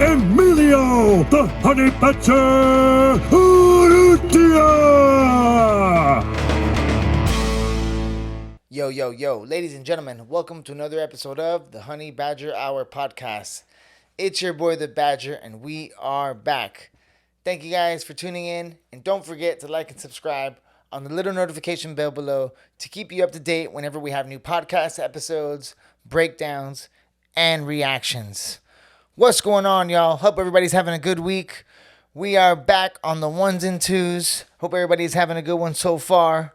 Emilio, the honey badger, Urrutia! Yo, ladies and gentlemen, welcome to another episode of the Honey Badger Hour podcast. It's your boy, the Badger, and we are back. Thank you guys for tuning in, and don't forget to like and subscribe on the little notification bell below to keep you up to date whenever we have new podcast episodes, breakdowns, and reactions. What's going on, y'all? Hope everybody's having a good week. We are back on the ones and twos. Hope everybody's having a good one so far.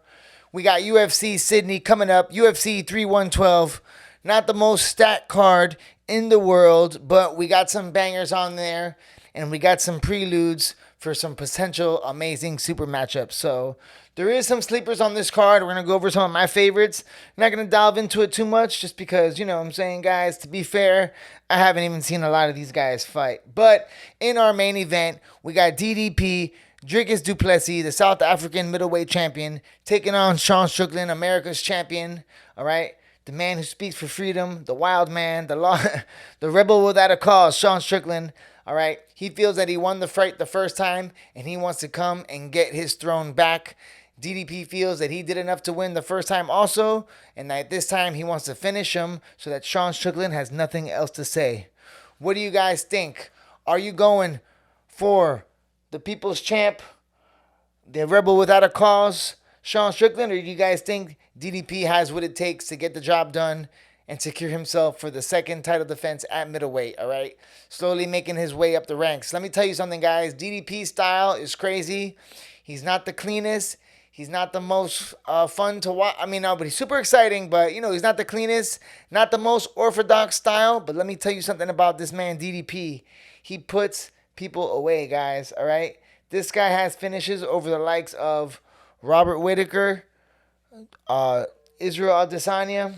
We got UFC Sydney coming up, UFC 3-112. Not the most stacked card in the world, but we got some bangers on there, and we got some preludes for some potential amazing super matchups. So there is some sleepers on this card. We're going to go over some of my favorites. I'm not going to delve into it too much just because, you know what I'm saying, guys, to be fair, I haven't even seen a lot of these guys fight. But in our main event, we got DDP, Dricus Du Plessis, the South African middleweight champion, taking on Sean Strictland, America's champion, all right? The man who speaks for freedom, the wild man, the rebel without a cause, Sean Strictland. All right, he feels that he won the fight the first time, and he wants to come and get his throne back. DDP feels that he did enough to win the first time also, and that this time he wants to finish him so that Sean Strictland has nothing else to say. What do you guys think? Are you going for the people's champ, the rebel without a cause, Sean Strictland, or do you guys think DDP has what it takes to get the job done and secure himself for the second title defense at middleweight, all right? Slowly making his way up the ranks. Let me tell you something, guys. DDP's style is crazy. He's not the cleanest. He's not the most fun to watch. I mean, no, but he's super exciting, but, you know, he's not the cleanest, not the most orthodox style. But let me tell you something about this man, DDP. He puts people away, guys, all right? This guy has finishes over the likes of Robert Whittaker, Israel Adesanya,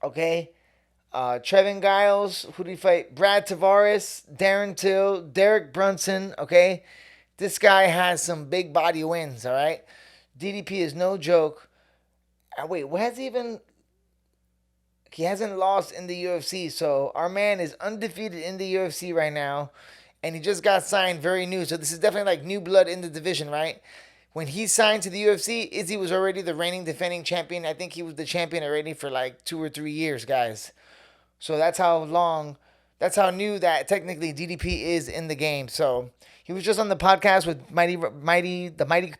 okay? Trevin Giles, who did he fight? Brad Tavares, Darren Till, Derek Brunson, okay? This guy has some big body wins, all right? DDP is no joke. Wait, what has he even... He hasn't lost in the UFC, so our man is undefeated in the UFC right now, and he just got signed very new, so this is definitely like new blood in the division, right? When he signed to the UFC, Izzy was already the reigning defending champion. I think he was the champion already for like 2 or 3 years, guys. So that's how new that technically DDP is in the game. So he was just on the podcast with Mighty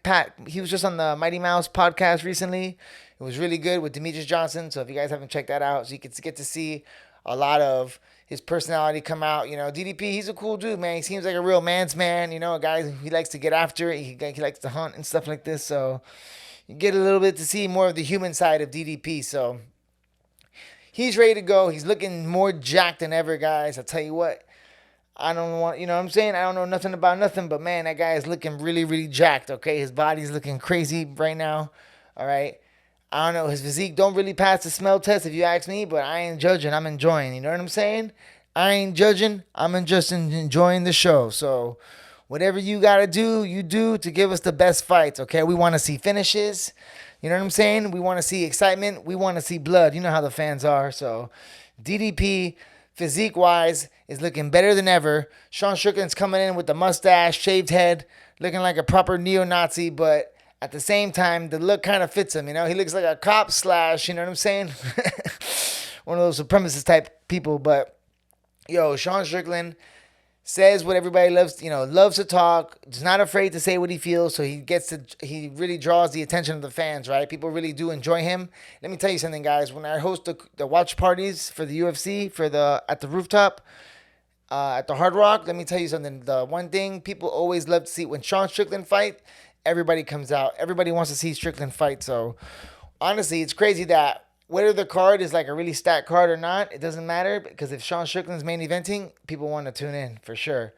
Pat. He was just on the Mighty Mouse podcast recently. It was really good with Demetrius Johnson. So if you guys haven't checked that out, so you can get to see a lot of his personality come out. You know, DDP, he's a cool dude, man. He seems like a real man's man. You know, a guy, he likes to get after it. He likes to hunt and stuff like this. So you get a little bit to see more of the human side of DDP. So he's ready to go. He's looking more jacked than ever, guys. I'll tell you what. I don't want, you know what I'm saying? I don't know nothing about nothing, but man, that guy is looking really, really jacked, okay? His body's looking crazy right now, all right? I don't know, his physique don't really pass the smell test if you ask me, but I ain't judging, I'm enjoying, you know what I'm saying? I ain't judging, I'm just enjoying the show. So whatever you got to do, you do to give us the best fights, okay? We want to see finishes, you know what I'm saying? We want to see excitement, we want to see blood. You know how the fans are, so DDP, physique-wise, is looking better than ever. Sean Strickland's coming in with the mustache, shaved head, looking like a proper neo-Nazi, but at the same time, the look kind of fits him, you know? He looks like a cop slash, you know what I'm saying? One of those supremacist type people, but, yo, Sean Strickland says what everybody loves, you know, loves to talk, is not afraid to say what he feels, so he really draws the attention of the fans, right? People really do enjoy him. Let me tell you something, guys. When I host the watch parties for the UFC, at the rooftop, at the Hard Rock, let me tell you something. The one thing people always love to see when Sean Strickland fight, everybody comes out. Everybody wants to see Strickland fight. So honestly, it's crazy that whether the card is like a really stacked card or not, it doesn't matter, because if Sean Strickland's main eventing, people want to tune in for sure.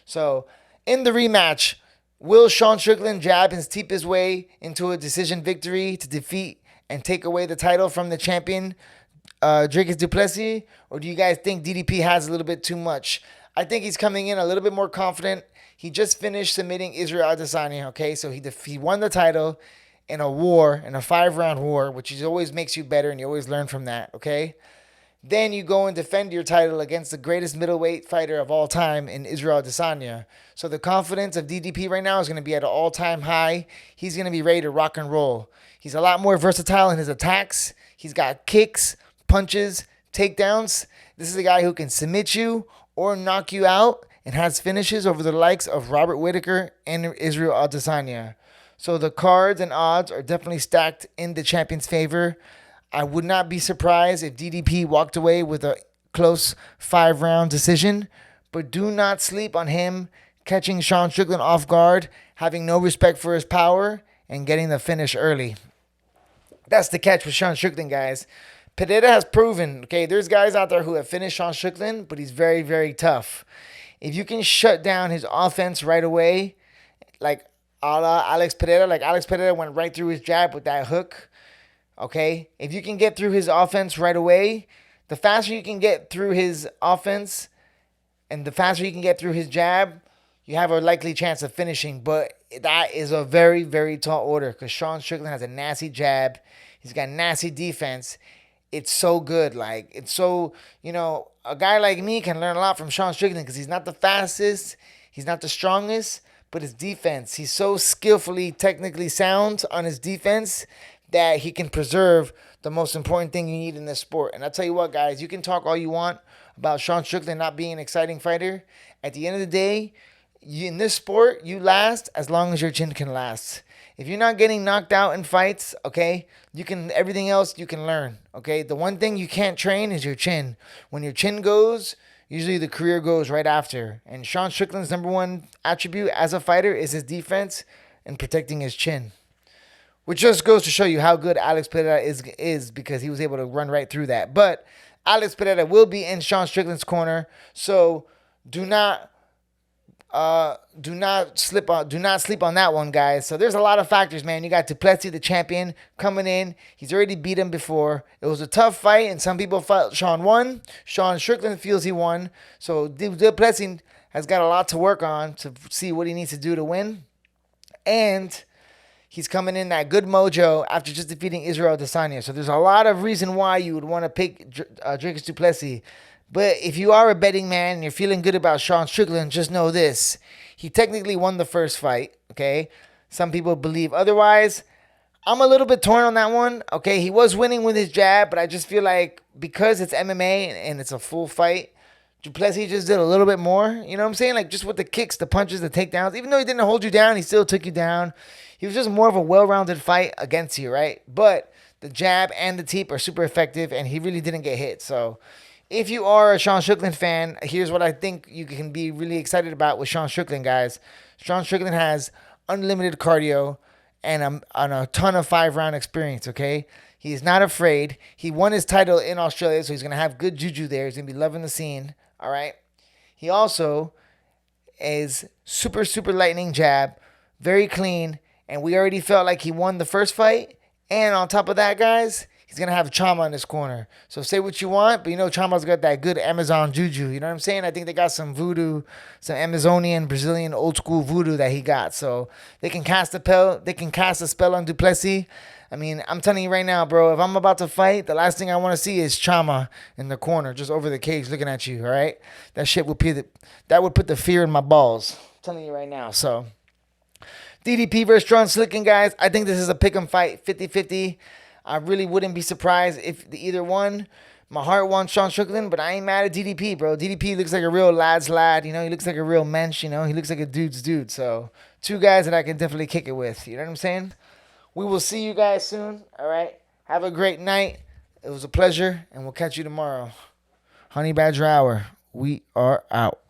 So in the rematch, will Sean Strickland jab and steep his way into a decision victory to defeat and take away the title from the champion, Dricus Du Plessis? Or do you guys think DDP has a little bit too much? I think he's coming in a little bit more confident. He just finished submitting Israel Adesanya, okay? So he won the title in a 5-round war, which always makes you better, and you always learn from that, okay? Then you go and defend your title against the greatest middleweight fighter of all time in Israel Adesanya. So the confidence of DDP right now is going to be at an all-time high. He's going to be ready to rock and roll. He's a lot more versatile in his attacks. He's got kicks, punches, takedowns. This is a guy who can submit you or knock you out and has finishes over the likes of Robert Whittaker and Israel Adesanya. So the cards and odds are definitely stacked in the champion's favor. I would not be surprised if DDP walked away with a close 5-round decision, but do not sleep on him catching Sean Strickland off guard, having no respect for his power, and getting the finish early. That's the catch with Sean Strickland, guys. Pereira has proven, okay, there's guys out there who have finished Sean Strickland, but he's very, very tough. If you can shut down his offense right away, like a la Alex Pereira, like Alex Pereira went right through his jab with that hook, okay? If you can get through his offense right away, the faster you can get through his offense and the faster you can get through his jab, you have a likely chance of finishing. But that is a very, very tall order because Sean Strickland has a nasty jab. He's got nasty defense. It's so good. Like, it's so, a guy like me can learn a lot from Sean Strickland because he's not the fastest. He's not the strongest. But his defense, he's so skillfully, technically sound on his defense that he can preserve the most important thing you need in this sport. And I'll tell you what, guys, you can talk all you want about Sean Strickland not being an exciting fighter. At the end of the day, in this sport, you last as long as your chin can last. If you're not getting knocked out in fights, okay, everything else you can learn, okay? The one thing you can't train is your chin. When your chin goes, usually the career goes right after. And Sean Strickland's number one attribute as a fighter is his defense and protecting his chin. Which just goes to show you how good Alex Pereira is because he was able to run right through that. But Alex Pereira will be in Sean Strickland's corner, so do not sleep on that one, guys. So there's a lot of factors, man. You got Du Plessis, the champion, coming in. He's already beat him before. It was a tough fight, and some people felt Sean won. Sean Strickland feels he won. So Du Plessis has got a lot to work on to see what he needs to do to win. And he's coming in that good mojo after just defeating Israel Adesanya. So there's a lot of reason why you would want to pick Dricus Du Plessis. But if you are a betting man and you're feeling good about Sean Strickland, just know this. He technically won the first fight, okay? Some people believe otherwise. I'm a little bit torn on that one, okay? He was winning with his jab, but I just feel like because it's MMA and it's a full fight, Du Plessis just did a little bit more. You know what I'm saying? Like just with the kicks, the punches, the takedowns. Even though he didn't hold you down, he still took you down. He was just more of a well-rounded fight against you, right? But the jab and the teep are super effective, and he really didn't get hit. So if you are a Sean Strickland fan, here's what I think you can be really excited about with Sean Strickland, guys. Sean Strickland has unlimited cardio and a ton of 5-round experience, okay? He is not afraid. He won his title in Australia, so he's going to have good juju there. He's going to be loving the scene, all right? He also is super, super lightning jab, very clean, and we already felt like he won the first fight. And on top of that, guys, he's going to have Chama in his corner. So say what you want, but Chama's got that good Amazon juju. You know what I'm saying? I think they got some voodoo, some Amazonian, Brazilian, old school voodoo that he got. So they can cast a spell on Du Plessis. I mean, I'm telling you right now, bro, if I'm about to fight, the last thing I want to see is Chama in the corner, just over the cage looking at you, all right? That shit would put the fear in my balls. I'm telling you right now. So DDP versus Sean Strickland, guys. I think this is a pick'em fight, 50-50. I really wouldn't be surprised if either one. My heart wants Sean Strickland, but I ain't mad at DDP, bro. DDP looks like a real lad's lad. He looks like a real mensch. He looks like a dude's dude. So two guys that I can definitely kick it with. You know what I'm saying? We will see you guys soon. All right. Have a great night. It was a pleasure, and we'll catch you tomorrow. Honey Badger Hour. We are out.